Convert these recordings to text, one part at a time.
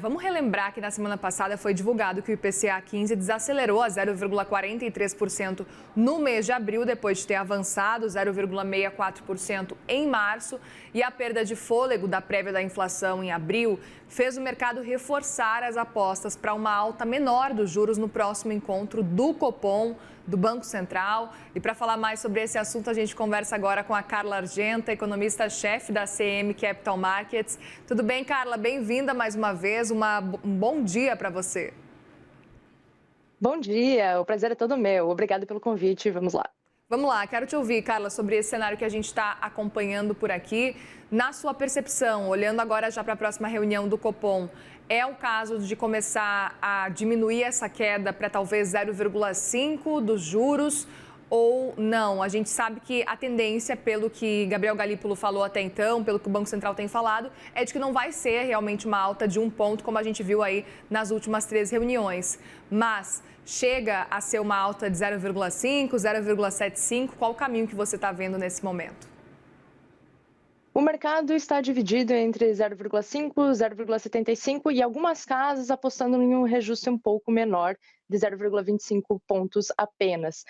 Vamos relembrar que na semana passada foi divulgado que o IPCA 15 desacelerou a 0,43% no mês de abril, depois de ter avançado 0,64% em março. E a perda de fôlego da prévia da inflação em abril fez o mercado reforçar as apostas para uma alta menor dos juros no próximo encontro do Copom, do Banco Central. E para falar mais sobre esse assunto, a gente conversa agora com a Carla Argenta, economista-chefe da CM Capital Markets. Tudo bem, Carla? Bem-vinda mais uma vez. Um bom dia para você. Bom dia, o prazer é todo meu. Obrigada pelo convite. Vamos lá. Vamos lá, quero te ouvir, Carla, sobre esse cenário que a gente está acompanhando por aqui. Na sua percepção, olhando agora já para a próxima reunião do Copom, é o caso de começar a diminuir essa queda para talvez 0,5 dos juros ou não? A gente sabe que a tendência, pelo que Gabriel Galípolo falou até então, pelo que o Banco Central tem falado, é de que não vai ser realmente uma alta de 1 ponto, como a gente viu aí nas últimas 3 reuniões. Mas chega a ser uma alta de 0,5, 0,75? Qual o caminho que você está vendo nesse momento? O mercado está dividido entre 0,5 e 0,75 e algumas casas apostando em um reajuste um pouco menor de 0,25 pontos apenas.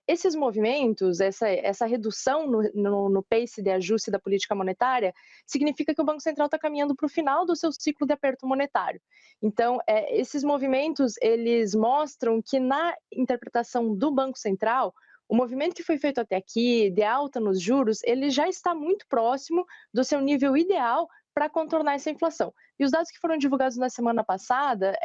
Esses movimentos, essa redução no pace de ajuste da política monetária, significa que o Banco Central está caminhando para o final do seu ciclo de aperto monetário. Então, esses movimentos, eles mostram que na interpretação do Banco Central, o movimento que foi feito até aqui, de alta nos juros, ele já está muito próximo do seu nível ideal para contornar essa inflação. E os dados que foram divulgados na semana passada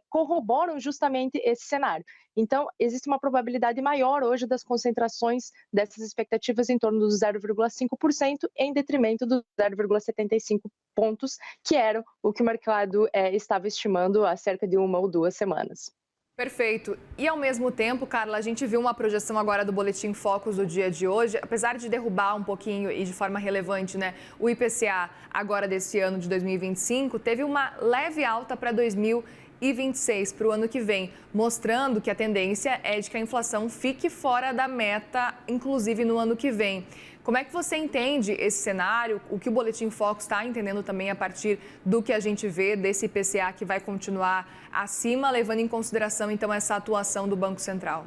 corroboram justamente esse cenário. Então, existe uma probabilidade maior hoje das concentrações dessas expectativas em torno dos 0,5%, em detrimento dos 0,75 pontos, que era o que o mercado estava estimando há cerca de 1 ou 2 semanas. Perfeito. E ao mesmo tempo, Carla, a gente viu uma projeção agora do Boletim Focus do dia de hoje, apesar de derrubar um pouquinho e de forma relevante, né, o IPCA agora desse ano de 2025, teve uma leve alta para 2026, para o ano que vem, mostrando que a tendência é de que a inflação fique fora da meta, inclusive no ano que vem. Como é que você entende esse cenário? O que o Boletim Focus está entendendo também a partir do que a gente vê desse IPCA que vai continuar acima, levando em consideração, então, essa atuação do Banco Central?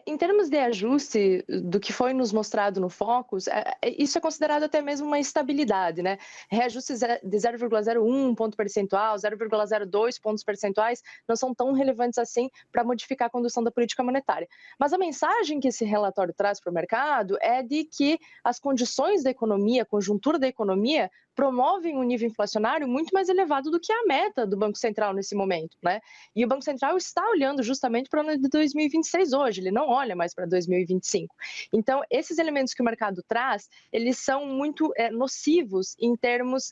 Em termos de ajuste do que foi nos mostrado no Focus, isso é considerado até mesmo uma estabilidade, né? Reajustes de 0,01 ponto percentual, 0,02 pontos percentuais não são tão relevantes assim para modificar a condução da política monetária. Mas a mensagem que esse relatório traz para o mercado é de que as condições da economia, a conjuntura da economia, promovem um nível inflacionário muito mais elevado do que a meta do Banco Central nesse momento, né? E o Banco Central está olhando justamente para o ano de 2026 hoje, ele não olha mais para 2025. Então, esses elementos que o mercado traz, eles são muito nocivos em termos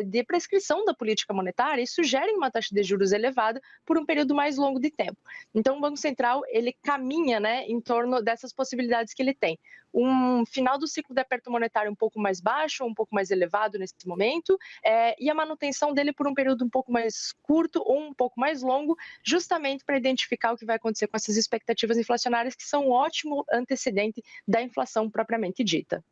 de prescrição da política monetária e sugerem uma taxa de juros elevada por um período mais longo de tempo. Então, o Banco Central, ele caminha, né, em torno dessas possibilidades que ele tem. Um final do ciclo de aperto monetário um pouco mais baixo, um pouco mais elevado nesse momento, e a manutenção dele por um período um pouco mais curto ou um pouco mais longo, justamente para identificar o que vai acontecer com essas expectativas inflacionárias, que são um ótimo antecedente da inflação propriamente dita.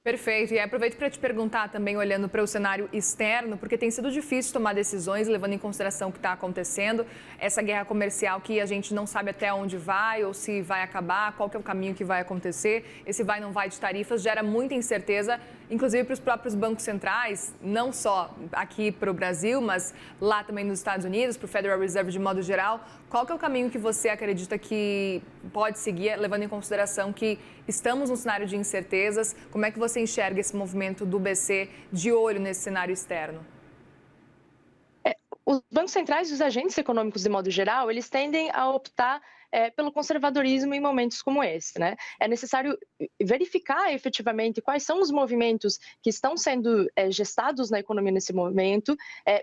Perfeito. E aproveito para te perguntar também, olhando para o cenário externo, porque tem sido difícil tomar decisões, levando em consideração o que está acontecendo, essa guerra comercial que a gente não sabe até onde vai ou se vai acabar, qual que é o caminho que vai acontecer, esse vai não vai de tarifas gera muita incerteza, inclusive para os próprios bancos centrais, não só aqui para o Brasil, mas lá também nos Estados Unidos, para o Federal Reserve de modo geral. Qual que é o caminho que você acredita que pode seguir, levando em consideração que estamos num cenário de incertezas? Como é que você enxerga esse movimento do BC de olho nesse cenário externo? Os bancos centrais e os agentes econômicos, de modo geral, eles tendem a optar pelo conservadorismo em momentos como esse, né? É necessário verificar efetivamente quais são os movimentos que estão sendo gestados na economia nesse momento,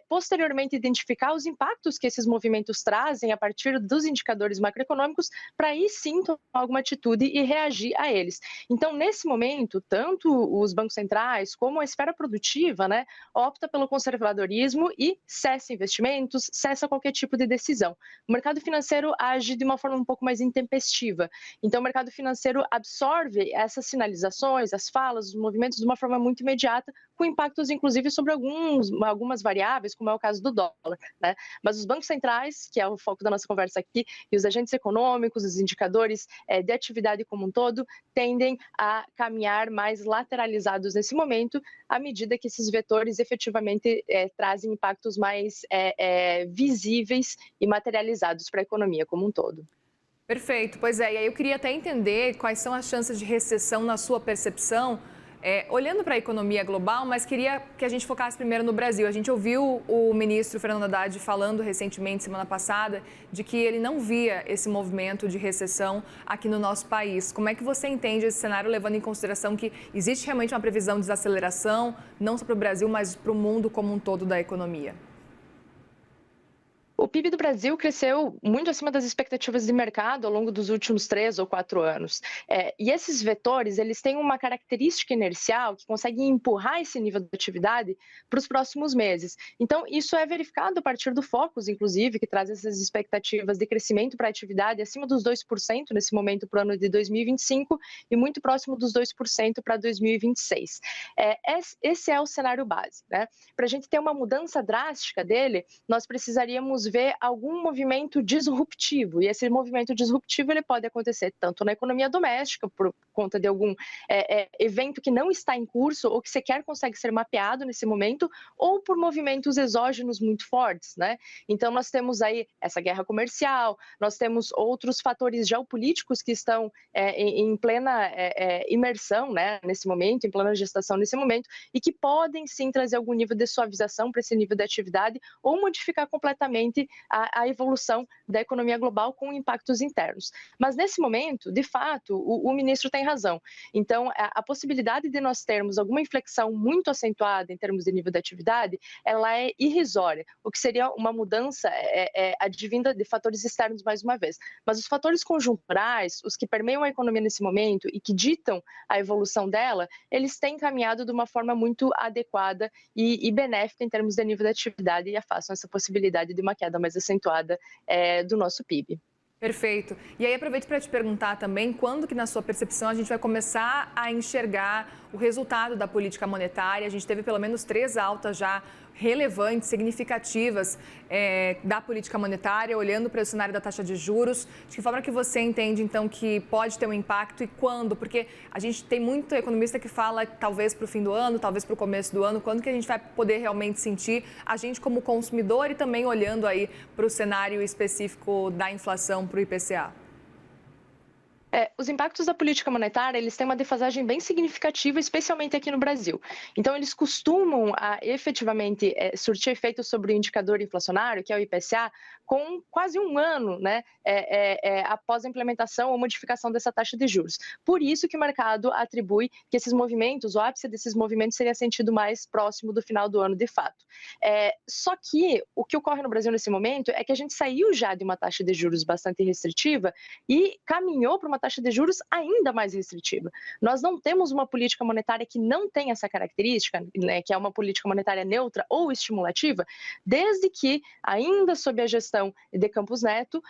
posteriormente identificar os impactos que esses movimentos trazem a partir dos indicadores macroeconômicos, para aí sim tomar alguma atitude e reagir a eles. Então, nesse momento, tanto os bancos centrais como a esfera produtiva, né, opta pelo conservadorismo e cessa investimentos, cessa qualquer tipo de decisão. O mercado financeiro age de uma forma forma um pouco mais intempestiva. Então, o mercado financeiro absorve essas sinalizações, as falas, os movimentos de uma forma muito imediata, com impactos, inclusive, sobre algumas variáveis, como é o caso do dólar, né? Mas os bancos centrais, que é o foco da nossa conversa aqui, e os agentes econômicos, os indicadores de atividade como um todo, tendem a caminhar mais lateralizados nesse momento, à medida que esses vetores efetivamente trazem impactos mais visíveis e materializados para a economia como um todo. Perfeito, pois é. E aí eu queria até entender quais são as chances de recessão na sua percepção, olhando para a economia global, mas queria que a gente focasse primeiro no Brasil. A gente ouviu o ministro Fernando Haddad falando recentemente, semana passada, de que ele não via esse movimento de recessão aqui no nosso país. Como é que você entende esse cenário, levando em consideração que existe realmente uma previsão de desaceleração, não só para o Brasil, mas para o mundo como um todo da economia? O PIB do Brasil cresceu muito acima das expectativas de mercado ao longo dos últimos 3 ou 4 anos. E esses vetores, eles têm uma característica inercial que consegue empurrar esse nível de atividade para os próximos meses. Então, isso é verificado a partir do Focus, inclusive, que traz essas expectativas de crescimento para a atividade acima dos 2% nesse momento para o ano de 2025 e muito próximo dos 2% para 2026. Esse é o cenário base, né? Para a gente ter uma mudança drástica dele, nós precisaríamos ver algum movimento disruptivo, e esse movimento disruptivo ele pode acontecer tanto na economia doméstica, por conta de algum evento que não está em curso ou que sequer consegue ser mapeado nesse momento, ou por movimentos exógenos muito fortes, né? Então nós temos aí essa guerra comercial, nós temos outros fatores geopolíticos que estão em plena imersão, né, nesse momento, em plena gestação nesse momento, e que podem sim trazer algum nível de suavização para esse nível de atividade ou modificar completamente a evolução da economia global com impactos internos. Mas nesse momento, de fato, o ministro tem razão. Então, a possibilidade de nós termos alguma inflexão muito acentuada em termos de nível de atividade, ela é irrisória, o que seria uma mudança advinda de fatores externos mais uma vez. Mas os fatores conjunturais, os que permeiam a economia nesse momento e que ditam a evolução dela, eles têm caminhado de uma forma muito adequada e benéfica em termos de nível de atividade e afastam essa possibilidade de uma queda mais acentuada do nosso PIB. Perfeito. E aí aproveito para te perguntar também, quando que na sua percepção a gente vai começar a enxergar o resultado da política monetária? A gente teve pelo menos 3 altas já relevantes, significativas da política monetária, olhando para o cenário da taxa de juros. De que forma que você entende, então, que pode ter um impacto e quando? Porque a gente tem muito economista que fala talvez para o fim do ano, talvez para o começo do ano, quando que a gente vai poder realmente sentir, a gente como consumidor e também olhando aí para o cenário específico da inflação, para o IPCA? Os impactos da política monetária, eles têm uma defasagem bem significativa, especialmente aqui no Brasil. Então, eles costumam efetivamente surtir efeito sobre o indicador inflacionário, que é o IPCA, com quase um ano, né, após a implementação ou modificação dessa taxa de juros. Por isso que o mercado atribui que esses movimentos, o ápice desses movimentos seria sentido mais próximo do final do ano, de fato. Só que o que ocorre no Brasil nesse momento é que a gente saiu já de uma taxa de juros bastante restritiva e caminhou para uma taxa de juros ainda mais restritiva. Nós não temos uma política monetária que não tem essa característica, né, que é uma política monetária neutra ou estimulativa, desde que, ainda sob a gestão de Campos Neto,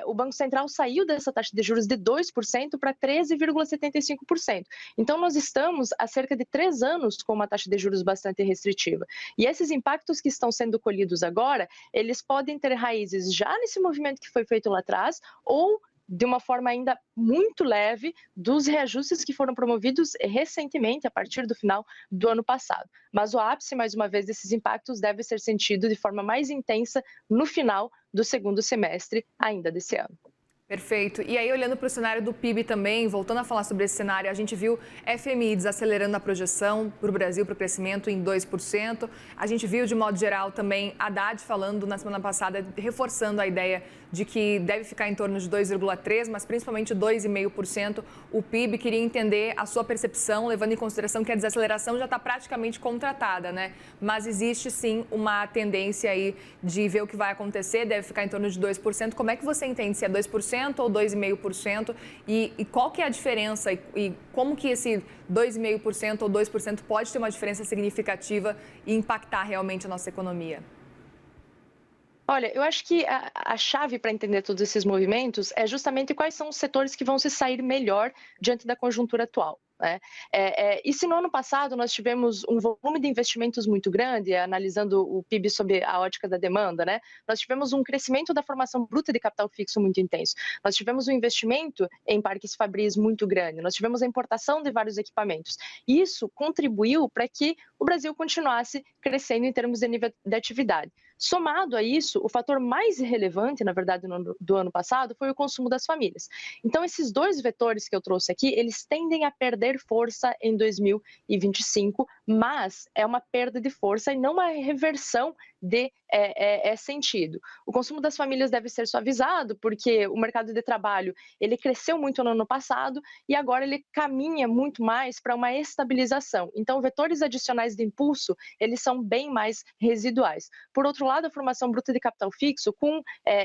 o Banco Central saiu dessa taxa de juros de 2% para 13,75%. Então, nós estamos há cerca de 3 anos com uma taxa de juros bastante restritiva. E esses impactos que estão sendo colhidos agora, eles podem ter raízes já nesse movimento que foi feito lá atrás ou de uma forma ainda muito leve dos reajustes que foram promovidos recentemente, a partir do final do ano passado. Mas o ápice, mais uma vez, desses impactos deve ser sentido de forma mais intensa no final do segundo semestre ainda desse ano. Perfeito. E aí, olhando para o cenário do PIB também, voltando a falar sobre esse cenário, a gente viu FMI desacelerando a projeção para o Brasil, para o crescimento em 2%. A gente viu, de modo geral, também Haddad falando na semana passada, reforçando a ideia de que deve ficar em torno de 2,3%, mas principalmente 2,5% o PIB. Queria entender a sua percepção, levando em consideração que a desaceleração já está praticamente contratada, né? Mas existe, sim, uma tendência aí de ver o que vai acontecer, deve ficar em torno de 2%. Como é que você entende se é 2% ou 2,5%? E qual que é a diferença e como que esse 2,5% ou 2% pode ter uma diferença significativa e impactar realmente a nossa economia? Olha, eu acho que a chave para entender todos esses movimentos é justamente quais são os setores que vão se sair melhor diante da conjuntura atual. Né? E se no ano passado nós tivemos um volume de investimentos muito grande, analisando o PIB sob a ótica da demanda, né? Nós tivemos um crescimento da formação bruta de capital fixo muito intenso, nós tivemos um investimento em parques fabris muito grande, nós tivemos a importação de vários equipamentos. Isso contribuiu para que o Brasil continuasse crescendo em termos de nível de atividade. Somado a isso, o fator mais relevante, na verdade, do ano passado, foi o consumo das famílias. Então, esses dois vetores que eu trouxe aqui, eles tendem a perder força em 2025, mas é uma perda de força e não uma reversão de sentido. O consumo das famílias deve ser suavizado, porque o mercado de trabalho ele cresceu muito no ano passado e agora ele caminha muito mais para uma estabilização. Então, vetores adicionais de impulso, eles são bem mais residuais. Por outro lado, a formação bruta de capital fixo, com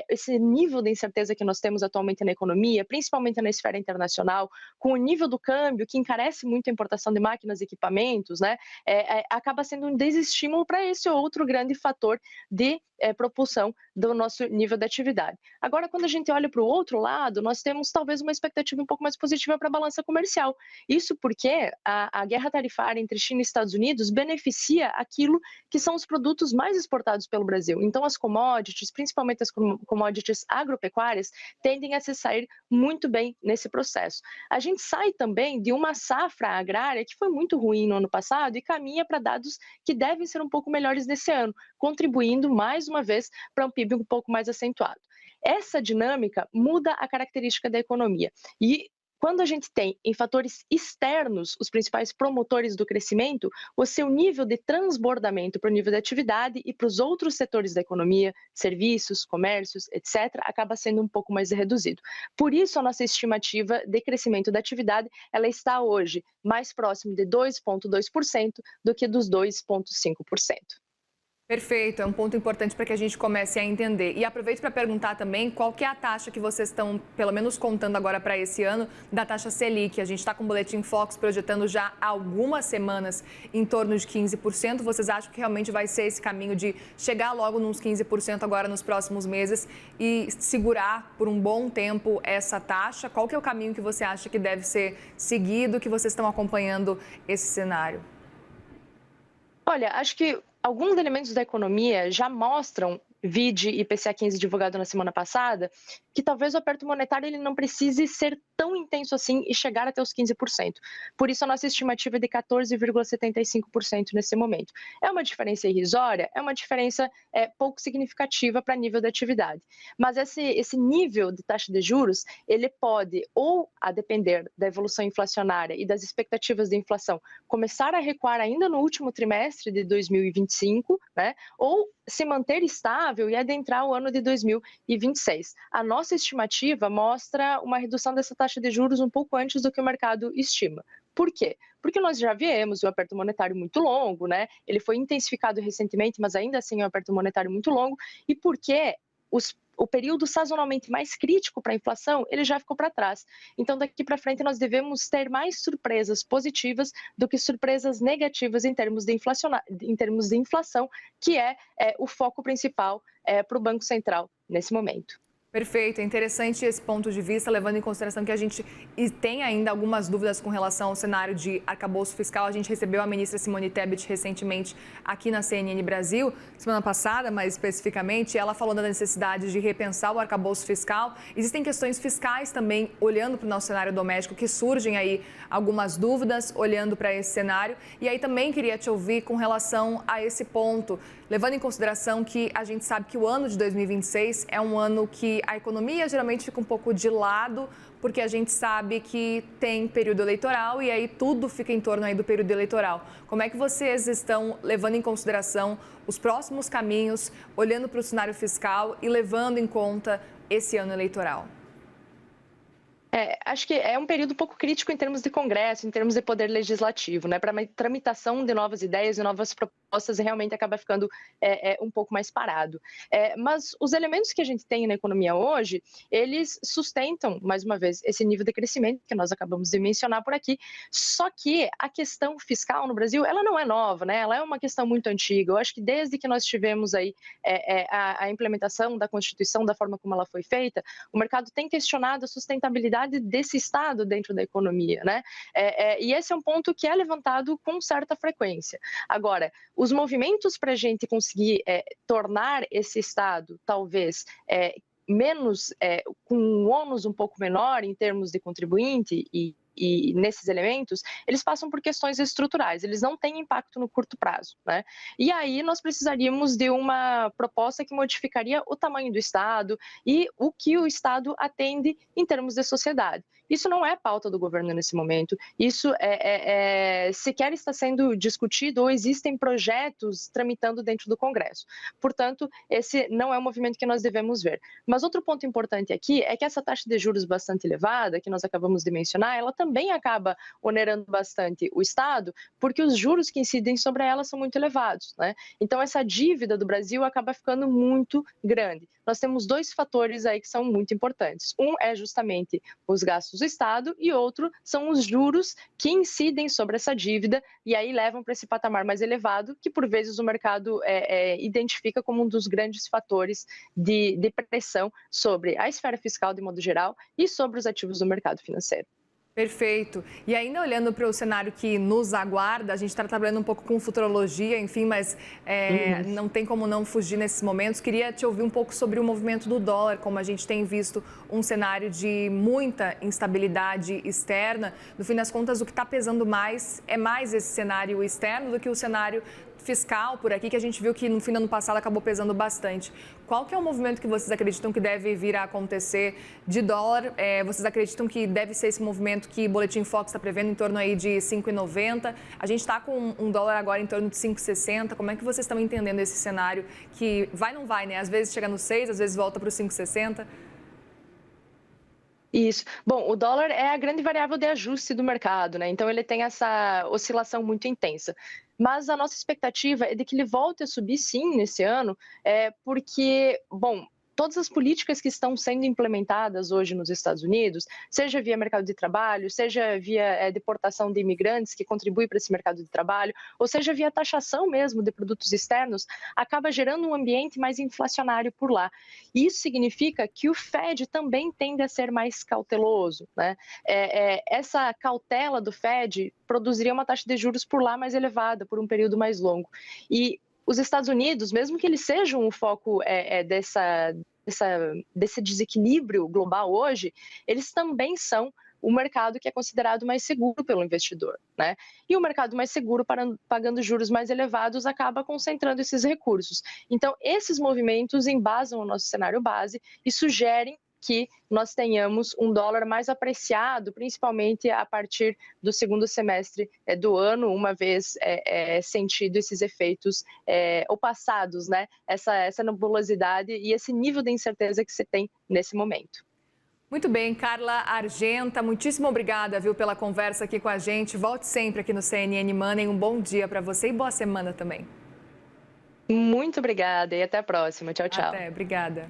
esse nível de incerteza que nós temos atualmente na economia, principalmente na esfera internacional, com o nível do câmbio, que encarece muito a importação de máquinas e equipamentos, né, acaba sendo um desestímulo para esse outro grande fator de propulsão do nosso nível de atividade. Agora, quando a gente olha para o outro lado, nós temos talvez uma expectativa um pouco mais positiva para a balança comercial. Isso porque a guerra tarifária entre China e Estados Unidos beneficia aquilo que são os produtos mais exportados pelo Brasil. Então, as commodities, principalmente as commodities agropecuárias, tendem a se sair muito bem nesse processo. A gente sai também de uma safra agrária que foi muito ruim no ano passado e caminha para dados que devem ser um pouco melhores nesse ano, contribuindo mais uma vez para um PIB um pouco mais acentuado. Essa dinâmica muda a característica da economia e quando a gente tem em fatores externos os principais promotores do crescimento, o seu nível de transbordamento para o nível de atividade e para os outros setores da economia, serviços, comércios, etc., acaba sendo um pouco mais reduzido. Por isso, a nossa estimativa de crescimento da atividade ela está hoje mais próximo de 2,2% do que dos 2,5%. Perfeito, é um ponto importante para que a gente comece a entender. E aproveito para perguntar também qual que é a taxa que vocês estão, pelo menos contando agora para esse ano, da taxa Selic. A gente está com o Boletim Focus projetando já há algumas semanas em torno de 15%. Vocês acham que realmente vai ser esse caminho de chegar logo nos 15% agora nos próximos meses e segurar por um bom tempo essa taxa? Qual que é o caminho que você acha que deve ser seguido, que vocês estão acompanhando esse cenário? Olha, acho que alguns elementos da economia já mostram, vide IPCA 15 divulgado na semana passada, que talvez o aperto monetário ele não precise ser tão intenso assim e chegar até os 15%. Por isso, a nossa estimativa é de 14,75% nesse momento. É uma diferença irrisória? É uma diferença pouco significativa para nível de atividade. Mas esse nível de taxa de juros, ele pode, ou a depender da evolução inflacionária e das expectativas de inflação, começar a recuar ainda no último trimestre de 2025, né? Ou se manter estável e adentrar o ano de 2026. A nossa estimativa mostra uma redução dessa taxa de juros um pouco antes do que o mercado estima. Por quê? Porque nós já viemos um aperto monetário muito longo, né? Ele foi intensificado recentemente, mas ainda assim é um aperto monetário muito longo, e porque o período sazonalmente mais crítico para a inflação, ele já ficou para trás. Então, daqui para frente, nós devemos ter mais surpresas positivas do que surpresas negativas em termos de inflação, que é o foco principal para o Banco Central nesse momento. Perfeito, é interessante esse ponto de vista, levando em consideração que a gente tem ainda algumas dúvidas com relação ao cenário de arcabouço fiscal. A gente recebeu a ministra Simone Tebet recentemente aqui na CNN Brasil, semana passada, mais especificamente, ela falou da necessidade de repensar o arcabouço fiscal. Existem questões fiscais também, olhando para o nosso cenário doméstico, que surgem aí algumas dúvidas, olhando para esse cenário. E aí também queria te ouvir com relação a esse ponto, levando em consideração que a gente sabe que o ano de 2026 é um ano que a economia geralmente fica um pouco de lado, porque a gente sabe que tem período eleitoral e aí tudo fica em torno aí do período eleitoral. Como é que vocês estão levando em consideração os próximos caminhos, olhando para o cenário fiscal e levando em conta esse ano eleitoral? Acho que é um período um pouco crítico em termos de Congresso, em termos de poder legislativo, né, para a tramitação de novas ideias e novas propostas respostas e realmente acaba ficando um pouco mais parado. Mas os elementos que a gente tem na economia hoje, eles sustentam, mais uma vez, esse nível de crescimento que nós acabamos de mencionar por aqui, só que a questão fiscal no Brasil, ela não é nova, né? Ela é uma questão muito antiga. Eu acho que desde que nós tivemos aí a implementação da Constituição, da forma como ela foi feita, o mercado tem questionado a sustentabilidade desse Estado dentro da economia, né? E esse é um ponto que é levantado com certa frequência. Agora, os movimentos para a gente conseguir tornar esse Estado, talvez, menos, com um ônus um pouco menor em termos de contribuinte e nesses elementos, eles passam por questões estruturais, eles não têm impacto no curto prazo, né? E aí nós precisaríamos de uma proposta que modificaria o tamanho do Estado e o que o Estado atende em termos de sociedade. Isso não é pauta do governo nesse momento, isso sequer está sendo discutido ou existem projetos tramitando dentro do Congresso. Portanto, esse não é um movimento que nós devemos ver. Mas outro ponto importante aqui é que essa taxa de juros bastante elevada, que nós acabamos de mencionar, ela também acaba onerando bastante o Estado, porque os juros que incidem sobre ela são muito elevados, né? Então, essa dívida do Brasil acaba ficando muito grande. Nós temos dois fatores aí que são muito importantes. Um é justamente os gastos do Estado e outro são os juros que incidem sobre essa dívida e aí levam para esse patamar mais elevado, que por vezes o mercado identifica como um dos grandes fatores de pressão sobre a esfera fiscal de modo geral e sobre os ativos do mercado financeiro. Perfeito. E ainda olhando para o cenário que nos aguarda, a gente está trabalhando um pouco com futurologia, enfim, mas não tem como não fugir nesses momentos. Queria te ouvir um pouco sobre o movimento do dólar, como a gente tem visto um cenário de muita instabilidade externa. No fim das contas, o que está pesando mais é mais esse cenário externo do que o cenário fiscal por aqui, que a gente viu que no fim do ano passado acabou pesando bastante. Qual que é o movimento que vocês acreditam que deve vir a acontecer de dólar? Vocês acreditam que deve ser esse movimento que o Boletim Fox está prevendo em torno aí de 5,90? A gente está com um dólar agora em torno de 5,60. Como é que vocês estão entendendo esse cenário que vai não vai, né? Às vezes chega no 6, às vezes volta para o 5,60. Isso. Bom, o dólar é a grande variável de ajuste do mercado, né? Então ele tem essa oscilação muito intensa. Mas a nossa expectativa é de que ele volte a subir sim nesse ano, porque, bom, todas as políticas que estão sendo implementadas hoje nos Estados Unidos, seja via mercado de trabalho, seja via deportação de imigrantes que contribui para esse mercado de trabalho, ou seja via taxação mesmo de produtos externos, acaba gerando um ambiente mais inflacionário por lá. E isso significa que o Fed também tende a ser mais cauteloso, né? Essa cautela do Fed produziria uma taxa de juros por lá mais elevada, por um período mais longo. E os Estados Unidos, mesmo que eles sejam o foco desse desequilíbrio global hoje, eles também são o mercado que é considerado mais seguro pelo investidor, né? E o mercado mais seguro, pagando juros mais elevados, acaba concentrando esses recursos. Então, esses movimentos embasam o nosso cenário base e sugerem que nós tenhamos um dólar mais apreciado, principalmente a partir do segundo semestre do ano, uma vez sentido esses efeitos ou passados, né? Essa nebulosidade e esse nível de incerteza que se tem nesse momento. Muito bem, Carla Argenta, muitíssimo obrigada, viu, pela conversa aqui com a gente. Volte sempre aqui no CNN Money. Um bom dia para você e boa semana também. Muito obrigada e até a próxima. Tchau, tchau. Até, obrigada.